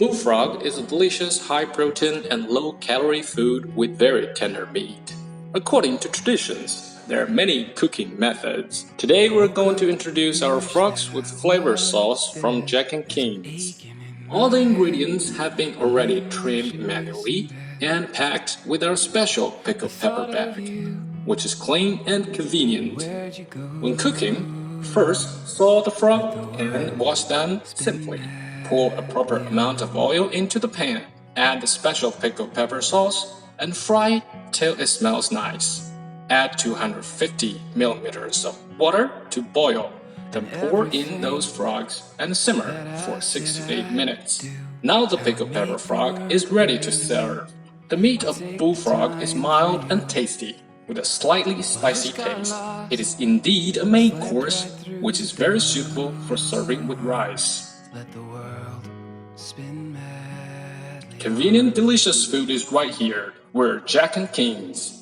Bullfrog is a delicious high-protein and low-calorie food with very tender meat. According to traditions, there are many cooking methods. Today we're going to introduce our frogs with flavor sauce from Jack and King's. All the ingredients have been already trimmed manually and packed with our special pickled pepper bag, which is clean and convenient. When cooking, first salt the frog and wash them simply. Pour a proper amount of oil into the pan, add the special pickled pepper sauce, and fry it till it smells nice. Add 250 milliliters of water to boil. Then pour in those frogs and simmer for 6 to 8 minutes. Now the pickled pepper frog is ready to serve. The meat of bullfrog is mild and tasty, with a slightly spicy taste. It is indeed a main course, which is very suitable for serving with rice. Convenient, delicious food is right here. We're Jack and King's.